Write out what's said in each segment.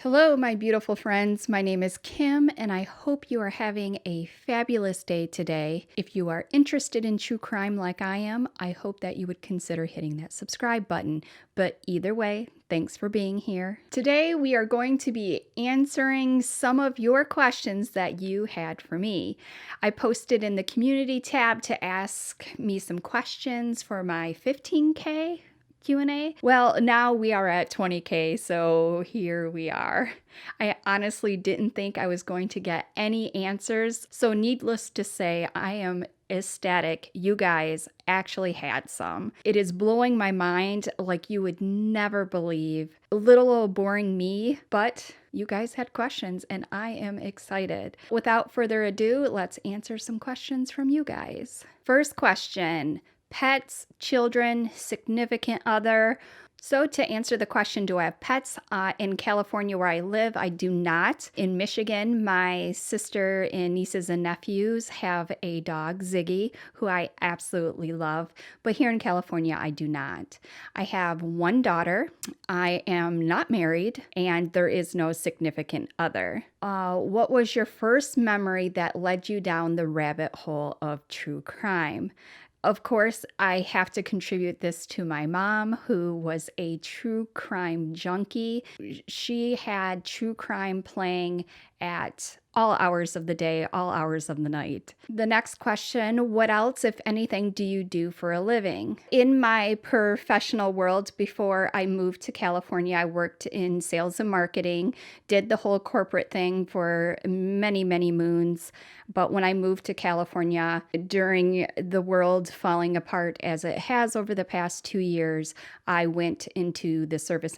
Hello, my beautiful friends. My name is Kim, and I hope you are having a fabulous day today. If you are interested in true crime like I am, I hope that you would consider hitting that subscribe button. But either way, thanks for being here. Today, we are going to be answering some of your questions that you had for me. I posted in the community tab to ask me some questions for my 15K Q&A. Well, now we are at 20K, so here we are. I honestly didn't think I was going to get any answers, so needless to say, I am ecstatic you guys actually had some. It is blowing my mind like you would never believe. A little old boring me, but you guys had questions and I am excited. Without further ado, let's answer some questions from you guys. First question. Pets, children, significant other. So to answer the question, do I have pets? In California where I live, I do not. In Michigan, my sister and nieces and nephews have a dog, Ziggy, who I absolutely love. But here in California, I do not. I have one daughter. I am not married, and there is no significant other. What was your first memory that led you down the rabbit hole of true crime? Of course, I have to contribute this to my mom, who was a true crime junkie. She had true crime playing at all hours of the day, all hours of the night. The next question, what else, if anything, do you do for a living? In my professional world, before I moved to California, I worked in sales and marketing, did the whole corporate thing for many, many moons. But when I moved to California, during the world falling apart as it has over the past 2 years, I went into the service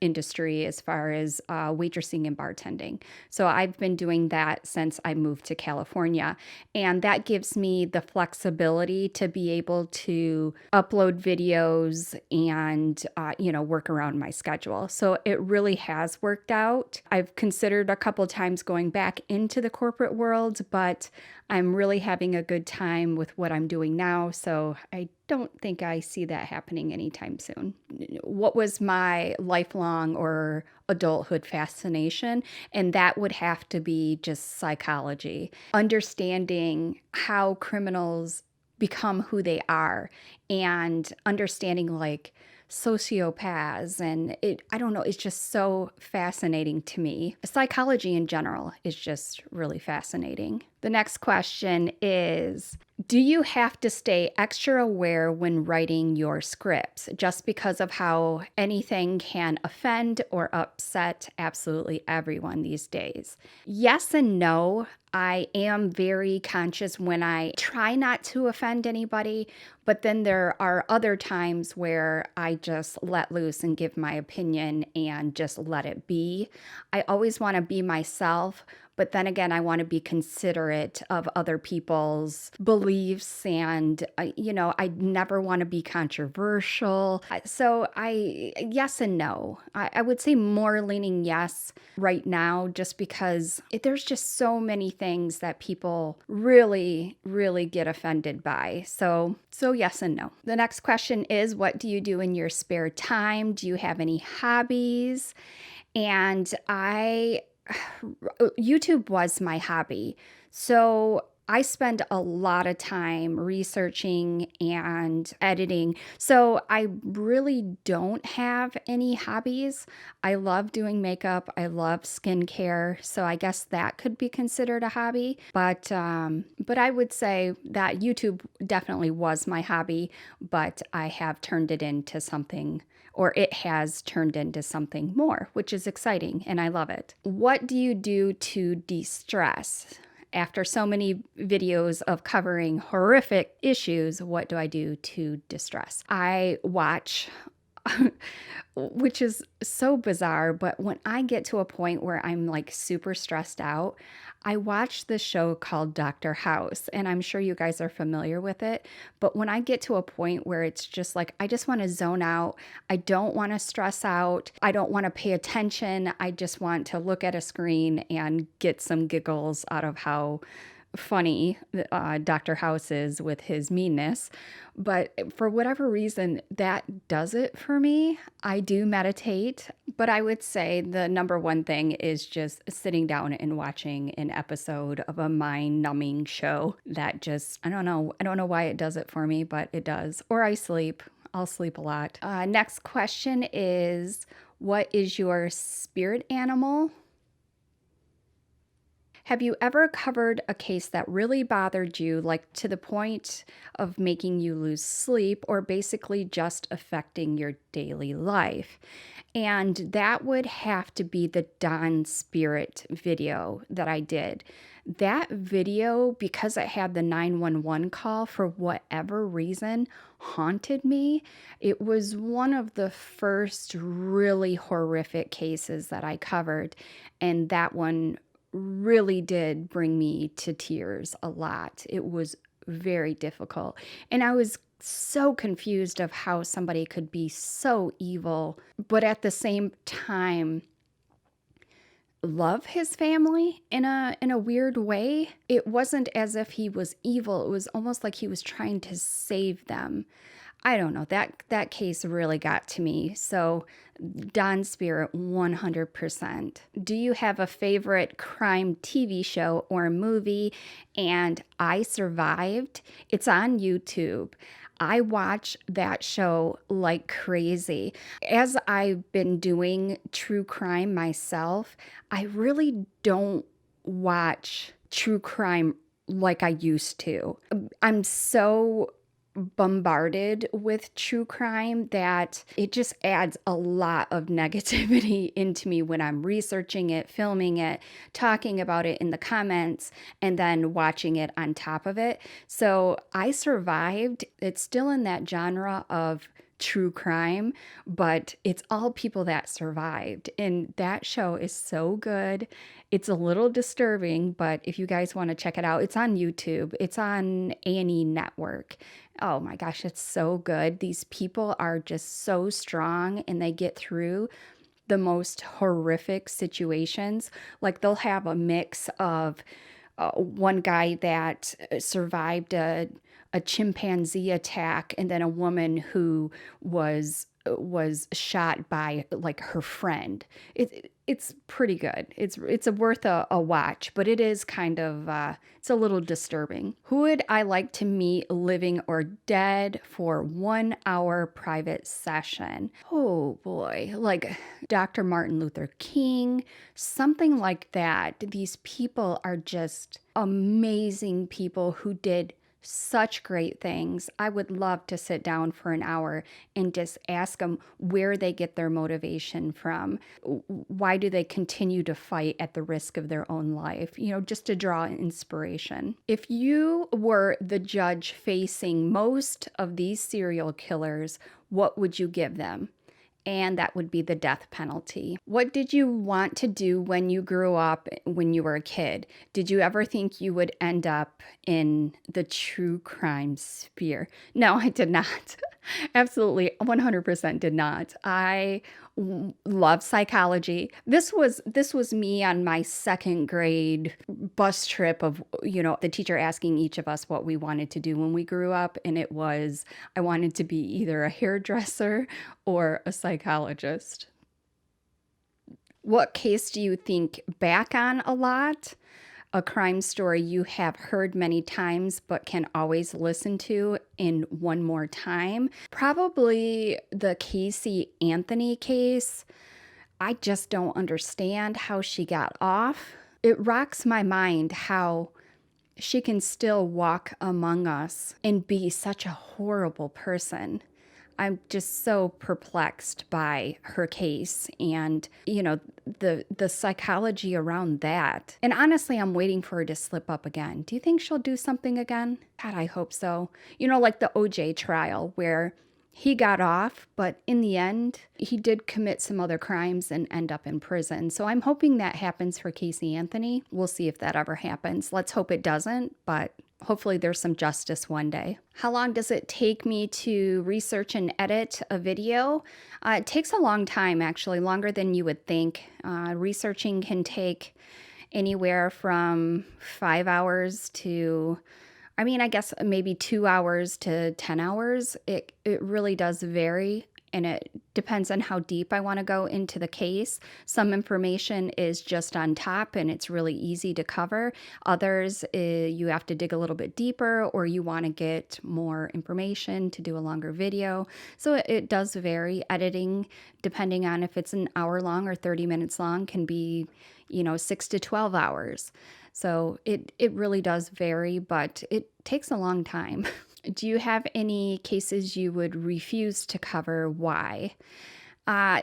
industry as far as waitressing and bartending. So I've been doing that since I moved to California. And that gives me the flexibility to be able to upload videos and, work around my schedule. So it really has worked out. I've considered a couple times going back into the corporate world, but I'm really having a good time with what I'm doing now. So I don't think I see that happening anytime soon. What was my lifelong or adulthood fascination? And that would have to be just psychology, understanding how criminals become who they are and understanding like sociopaths, and I don't know, it's just so fascinating to me. Psychology in general is just really fascinating. The next question is, do you have to stay extra aware when writing your scripts just because of how anything can offend or upset absolutely everyone these days? Yes and no. I am very conscious when I try not to offend anybody, but then there are other times where I just let loose and give my opinion and just let it be. I always want to be myself, but then again, I want to be considerate of other people's beliefs and, I never want to be controversial. So yes and no. I would say more leaning yes right now, just because there's just so many things that people really, really get offended by. So yes and no. The next question is, what do you do in your spare time? Do you have any hobbies? And YouTube was my hobby. So I spend a lot of time researching and editing. So I really don't have any hobbies. I love doing makeup. I love skincare. So I guess that could be considered a hobby. But I would say that YouTube definitely was my hobby, but I have turned it into something, or it has turned into something more, which is exciting and I love it. What do you do to de-stress? After so many videos of covering horrific issues, what do I do to distress? I watch, which is so bizarre, but when I get to a point where I'm like super stressed out, I watch this show called Dr. House, and I'm sure you guys are familiar with it. But when I get to a point where it's just like, I just want to zone out, I don't want to stress out, I don't want to pay attention, I just want to look at a screen and get some giggles out of how funny, Dr. House is with his meanness. But for whatever reason, that does it for me. I do meditate, but I would say the number one thing is just sitting down and watching an episode of a mind-numbing show that just, I don't know. I don't know why it does it for me, but it does. Or I sleep. I'll sleep a lot. Next question is, what is your spirit animal? Have you ever covered a case that really bothered you, like to the point of making you lose sleep or basically just affecting your daily life? And that would have to be the Dawn Spirit video that I did. That video, because it had the 911 call for whatever reason, haunted me. It was one of the first really horrific cases that I covered. And that one really did bring me to tears a lot. It was very difficult. And I was so confused of how somebody could be so evil, but at the same time love his family in a weird way. It wasn't as if he was evil. It was almost like he was trying to save them. I don't know. That case really got to me. So Dawn Spirit 100%. Do you have a favorite crime TV show or movie? And I Survived. It's on YouTube. I watch that show like crazy. As I've been doing true crime myself, I really don't watch true crime like I used to. I'm so bombarded with true crime that it just adds a lot of negativity into me when I'm researching it, filming it, talking about it in the comments, and then watching it on top of it. So I Survived. It's still in that genre of true crime, but it's all people that survived. And that show is so good. It's a little disturbing, but if you guys want to check it out, it's on YouTube. It's on A&E Network. Oh my gosh, it's so good. These people are just so strong and they get through the most horrific situations. Like they'll have a mix of one guy that survived a chimpanzee attack, and then a woman who was shot by like her friend. It's pretty good. It's worth a watch, but it is kind of it's a little disturbing. Who would I like to meet, living or dead, for 1 hour private session? Oh boy, like Dr. Martin Luther King, something like that. These people are just amazing people who did such great things. I would love to sit down for an hour and just ask them where they get their motivation from. Why do they continue to fight at the risk of their own life? You know, just to draw inspiration. If you were the judge facing most of these serial killers, what would you give them? And that would be the death penalty. What did you want to do when you grew up, when you were a kid? Did you ever think you would end up in the true crime sphere? No, I did not. Absolutely, 100% did not. I love psychology. This was me on my second grade bus trip of, you know, the teacher asking each of us what we wanted to do when we grew up, and it was I wanted to be either a hairdresser or a psychologist. What case do you think back on a lot? A crime story you have heard many times but can always listen to in one more time? Probably the Casey Anthony case. I just don't understand how she got off. It rocks my mind how she can still walk among us and be such a horrible person. I'm just so perplexed by her case and, you know, the psychology around that. And honestly, I'm waiting for her to slip up again. Do you think she'll do something again? God, I hope so. You know, like the OJ trial where he got off, but in the end, he did commit some other crimes and end up in prison. So I'm hoping that happens for Casey Anthony. We'll see if that ever happens. Let's hope it doesn't, but hopefully there's some justice one day. How long does it take me to research and edit a video? It takes a long time, actually, longer than you would think. Researching can take anywhere from 5 hours to, I mean, I guess maybe 2 hours to 10 hours. It really does vary, and it depends on how deep I want to go into the case. Some information is just on top and it's really easy to cover. Others, you have to dig a little bit deeper, or you want to get more information to do a longer video. So it does vary. Editing, depending on if it's an hour long or 30 minutes long, can be, 6 to 12 hours. So it really does vary, but it takes a long time. Do you have any cases you would refuse to cover? Why?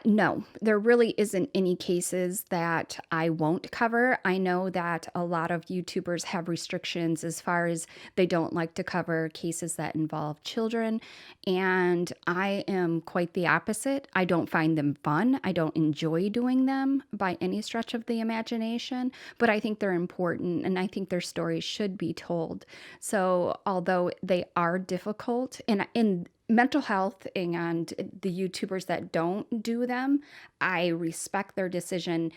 No, there really isn't any cases that I won't cover. I know that a lot of YouTubers have restrictions as far as they don't like to cover cases that involve children, and I am quite the opposite. I don't find them fun. I don't enjoy doing them by any stretch of the imagination, but I think they're important and I think their stories should be told. So, although they are difficult, and in mental health and the YouTubers that don't do them, I respect their decision.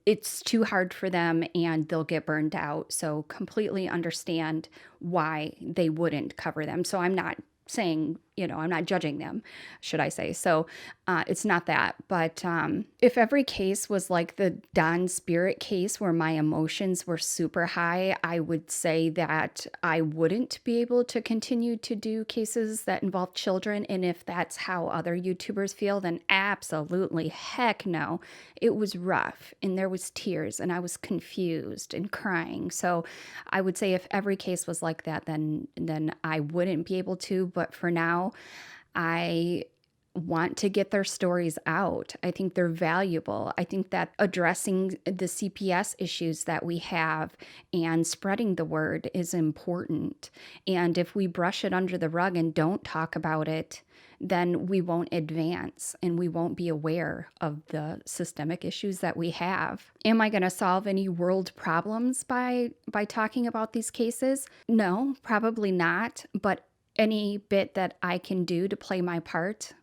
It's too hard for them and they'll get burned out. So completely understand why they wouldn't cover them. So I'm not saying, I'm not judging them, should I say. So it's not that. But if every case was like the Don Spirit case where my emotions were super high, I would say that I wouldn't be able to continue to do cases that involve children. And if that's how other YouTubers feel, then absolutely heck no. It was rough and there was tears and I was confused and crying. So I would say if every case was like that, then I wouldn't be able to. But for now, I want to get their stories out. I think they're valuable. I think that addressing the CPS issues that we have and spreading the word is important. And if we brush it under the rug and don't talk about it, then we won't advance and we won't be aware of the systemic issues that we have. Am I going to solve any world problems by talking about these cases? No, probably not. But any bit that I can do to play my part,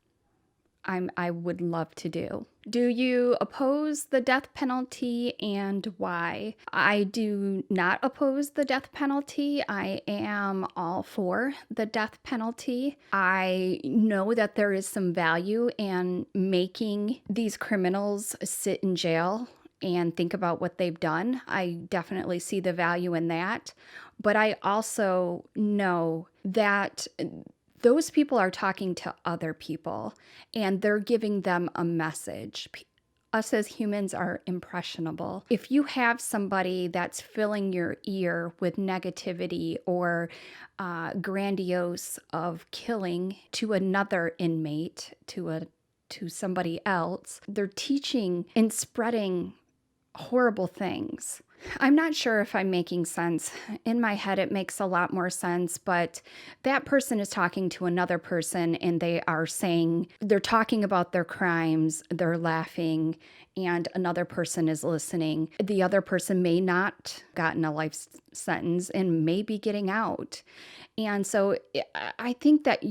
I would love to do. Do you oppose the death penalty and why? I do not oppose the death penalty. I am all for the death penalty. I know that there is some value in making these criminals sit in jail and think about what they've done. I definitely see the value in that. But I also know that those people are talking to other people and they're giving them a message. Us as humans are impressionable. If you have somebody that's filling your ear with negativity or grandiose of killing to another inmate, to somebody else, they're teaching and spreading horrible things. I'm not sure if I'm making sense. In my head, it makes a lot more sense, but that person is talking to another person and they're talking about their crimes, they're laughing, and another person is listening. The other person may not gotten a life sentence and may be getting out. And so I think that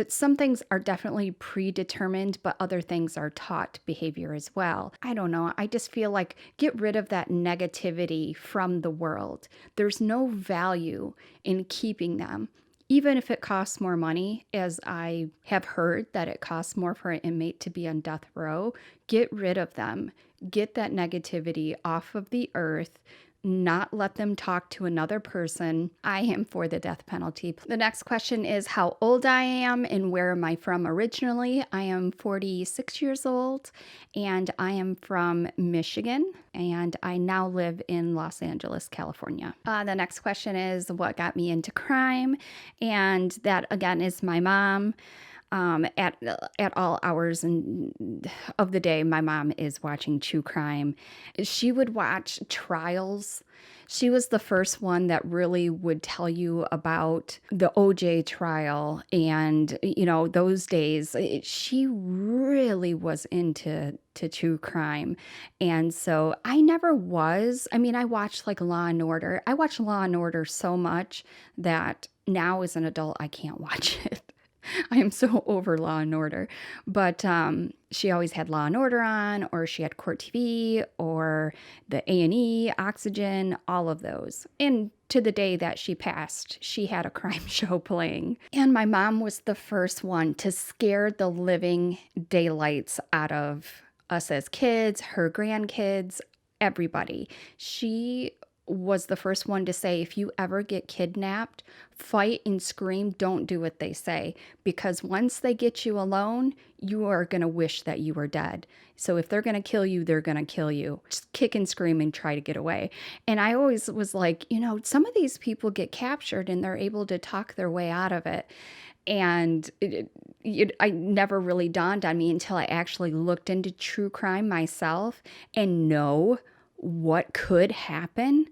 some things are definitely predetermined, but other things are taught behavior as well. I don't know. I just feel like get rid of that negativity from the world. There's no value in keeping them. Even if it costs more money, as I have heard that it costs more for an inmate to be on death row, get rid of them. Get that negativity off of the earth. Not let them talk to another person. I am for the death penalty. The next question is how old I am and where am I from originally. I am 46 years old and I am from Michigan and I now live in Los Angeles, California. The next question is what got me into crime, and that again is my mom. At all hours of the day, my mom is watching true crime. She would watch trials. She was the first one that really would tell you about the OJ trial and, those days. She really was into true crime. And so I never was. I mean, I watched like Law and Order. I watched Law and Order so much that now as an adult, I can't watch it. I am so over Law and Order. But she always had Law and Order on, or she had Court TV, or the A&E, Oxygen, all of those. And to the day that she passed, she had a crime show playing. And my mom was the first one to scare the living daylights out of us as kids, her grandkids, everybody. She was the first one to say, if you ever get kidnapped, fight and scream, don't do what they say, because once they get you alone, you are going to wish that you were dead. So if they're going to kill you, they're going to kill you. Just kick and scream and try to get away. And I always was like, some of these people get captured and they're able to talk their way out of it. And I never really dawned on me until I actually looked into true crime myself and know what could happen.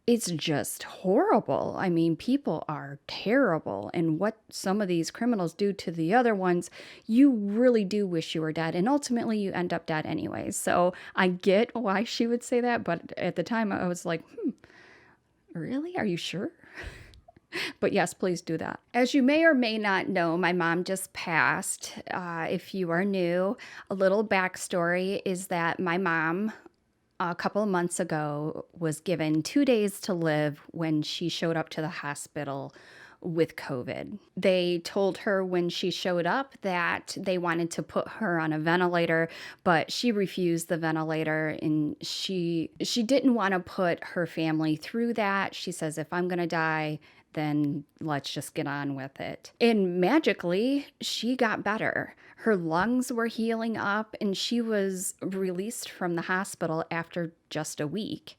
It's just horrible. I mean, people are terrible. And what some of these criminals do to the other ones, you really do wish you were dead. And ultimately, you end up dead anyways. So I get why she would say that. But at the time, I was like, really? Are you sure? But yes, please do that. As you may or may not know, my mom just passed. If you are new, a little backstory is that my mom, a couple of months ago, was given 2 days to live when she showed up to the hospital with COVID. They told her when she showed up that they wanted to put her on a ventilator, but she refused the ventilator, and she didn't want to put her family through that. She says, if I'm going to die, then let's just get on with it. And magically, she got better. Her lungs were healing up, and she was released from the hospital after just a week.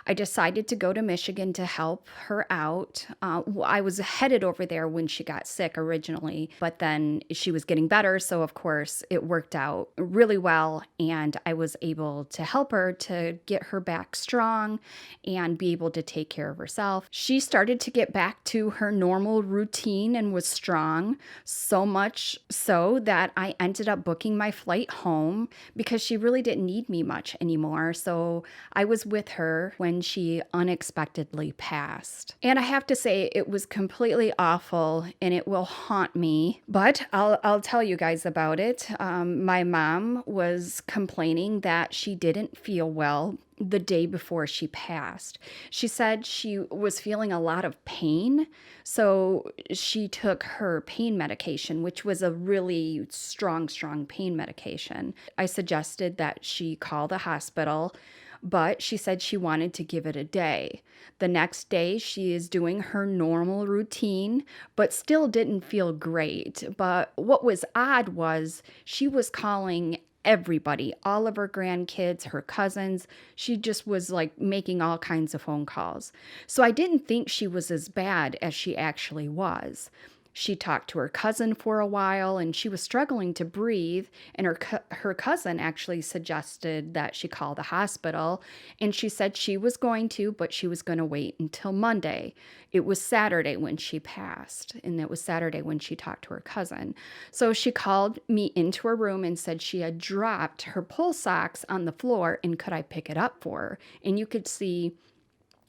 I decided to go to Michigan to help her out. I was headed over there when she got sick originally, but then she was getting better. So, of course, it worked out really well, and I was able to help her to get her back strong and be able to take care of herself. She started to get back to her normal routine and was strong, so much so that I ended up booking my flight home because she really didn't need me much anymore. So I was with her when she unexpectedly passed. And I have to say, it was completely awful and it will haunt me, but I'll tell you guys about it. My mom was complaining that she didn't feel well the day before she passed. She said she was feeling a lot of pain, so she took her pain medication, which was a really strong pain medication. I suggested that she call the hospital, but she said she wanted to give it a day. The next day, she is doing her normal routine, but still didn't feel great. But what was odd was she was calling everybody, all of her grandkids, her cousins. She just was like making all kinds of phone calls. So I didn't think she was as bad as she actually was. She talked to her cousin for a while and she was struggling to breathe, and her cousin actually suggested that she call the hospital, and she said she was going to, but she was going to wait until Monday. It was Saturday when she passed, and it was Saturday when she talked to her cousin. So she called me into her room and said she had dropped her pulse ox on the floor and could I pick it up for her? And you could see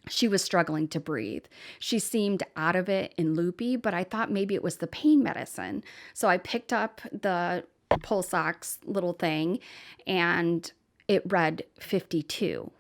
she was struggling to breathe. She seemed out of it and loopy, but I thought maybe it was the pain medicine. So I picked up the pulse ox little thing and it read 52.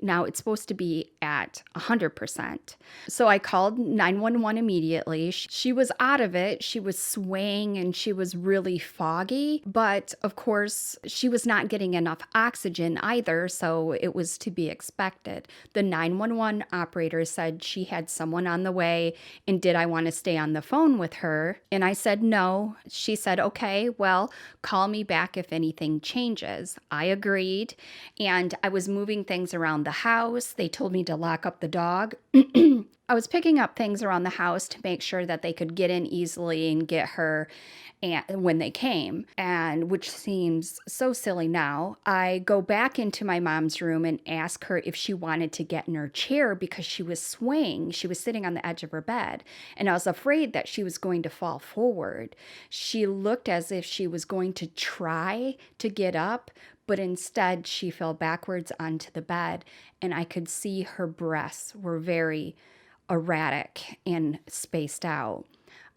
Now it's supposed to be at 100%. So I called 911 immediately. She was out of it. She was swaying and she was really foggy. But of course, she was not getting enough oxygen either. So it was to be expected. The 911 operator said she had someone on the way and did I want to stay on the phone with her? And I said no. She said, okay, well, call me back if anything changes. I agreed. And I was moving things around the house. They told me to lock up the dog. I was picking up things around the house to make sure that they could get in easily and get her when they came, and which seems so silly now. I go back into my mom's room and ask her if she wanted to get in her chair because she was swaying. She was sitting on the edge of her bed, and I was afraid that she was going to fall forward. She looked as if she was going to try to get up, but instead she fell backwards onto the bed, and I could see her breasts were very erratic and spaced out.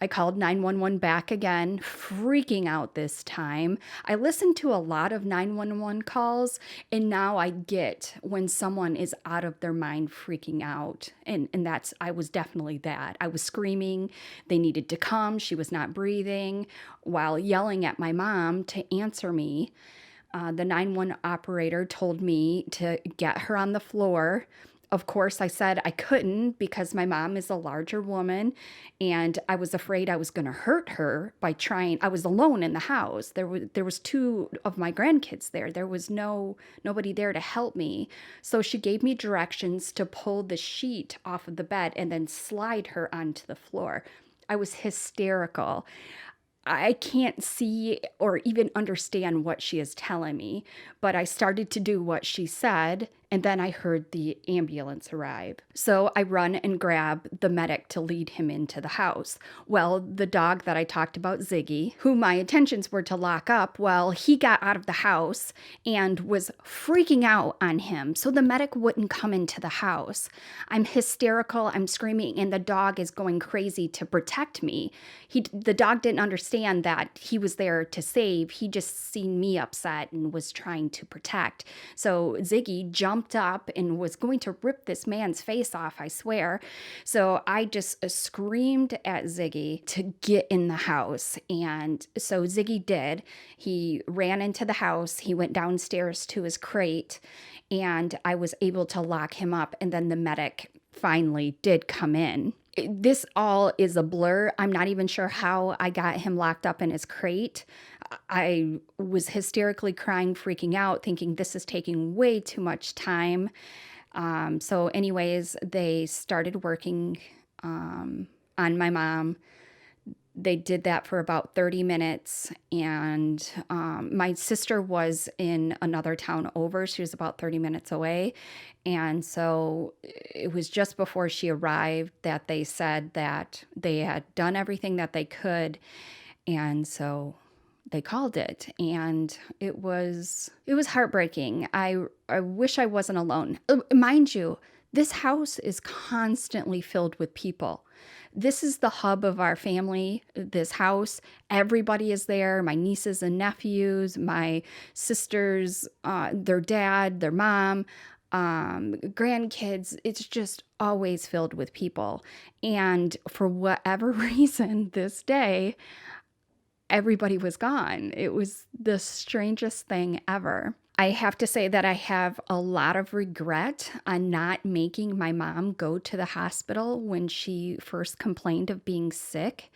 I called 911 back again, freaking out this time. I listened to a lot of 911 calls, and now I get when someone is out of their mind freaking out. And I was definitely that. I was screaming. They needed to come. She was not breathing while yelling at my mom to answer me. The 911 operator told me to get her on the floor. Of course, I said I couldn't because my mom is a larger woman and I was afraid I was going to hurt her by trying. I was alone in the house. There was two of my grandkids there. There was nobody there to help me. So she gave me directions to pull the sheet off of the bed and then slide her onto the floor. I was hysterical. I can't see or even understand what she is telling me, but I started to do what she said, and then I heard the ambulance arrive. So I run and grab the medic to lead him into the house. Well, the dog that I talked about, Ziggy, who my intentions were to lock up, well, he got out of the house and was freaking out on him. So the medic wouldn't come into the house. I'm hysterical, I'm screaming, and the dog is going crazy to protect me. The dog didn't understand that he was there to save. He just seen me upset and was trying to protect. So Ziggy jumped up and was going to rip this man's face off, I swear. So I just screamed at Ziggy to get in the house. And so Ziggy did. He ran into the house. He went downstairs to his crate and I was able to lock him up. And then the medic finally did come in. This all is a blur. I'm not even sure how I got him locked up in his crate. I was hysterically crying, freaking out, thinking this is taking way too much time. So anyways, they started working on my mom. They did that for about 30 minutes, and my sister was in another town over. She was about 30 minutes away, and so it was just before she arrived that they said that they had done everything that they could, and so they called it, and it was heartbreaking. I wish I wasn't alone. Mind you, this house is constantly filled with people. This is the hub of our family, this house. Everybody is there, my nieces and nephews, my sisters, their dad, their mom, grandkids. It's just always filled with people. And for whatever reason, this day, everybody was gone. It was the strangest thing ever. I have to say that I have a lot of regret on not making my mom go to the hospital when she first complained of being sick.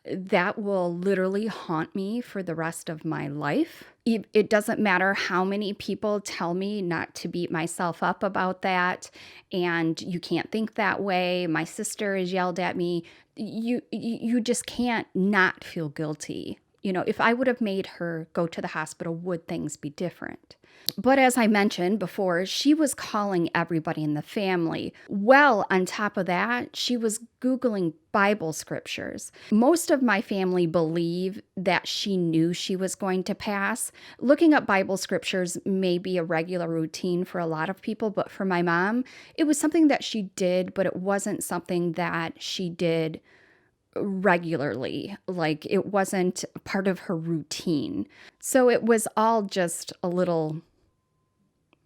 That will literally haunt me for the rest of my life. It doesn't matter how many people tell me not to beat myself up about that, and you can't think that way. My sister has yelled at me. You just can't not feel guilty. You know, if I would have made her go to the hospital, would things be different? But as I mentioned before, she was calling everybody in the family. Well, on top of that, she was Googling Bible scriptures. Most of my family believe that she knew she was going to pass. Looking up Bible scriptures may be a regular routine for a lot of people, but for my mom, it was something that she did, but it wasn't something that she did regularly. Like, it wasn't part of her routine. So it was all just a little,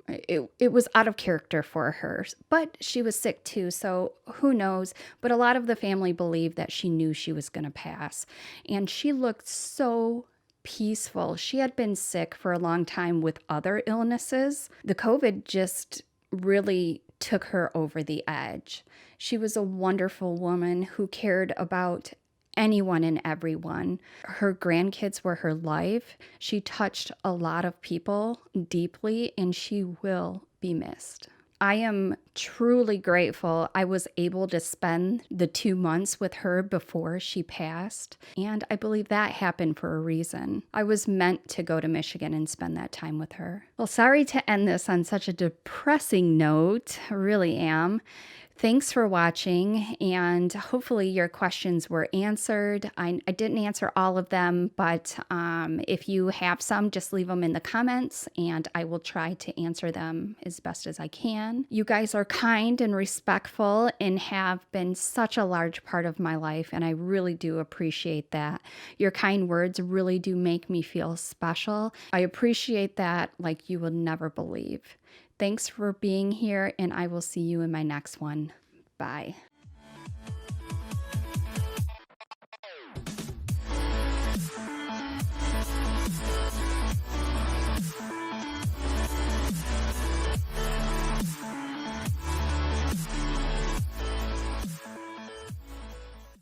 it was out of character for her. But she was sick too, so who knows? But a lot of the family believed that she knew she was going to pass. And she looked so peaceful. She had been sick for a long time with other illnesses. The COVID just really took her over the edge. She was a wonderful woman who cared about anyone and everyone. Her grandkids were her life. She touched a lot of people deeply, and she will be missed. I am truly grateful I was able to spend the 2 months with her before she passed, and I believe that happened for a reason. I was meant to go to Michigan and spend that time with her. Well, sorry to end this on such a depressing note. I really am. Thanks for watching, and hopefully your questions were answered. I didn't answer all of them, but if you have some, just leave them in the comments, and I will try to answer them as best as I can. You guys are kind and respectful and have been such a large part of my life, and I really do appreciate that. Your kind words really do make me feel special. I appreciate that like you would never believe. Thanks for being here, and I will see you in my next one. Bye.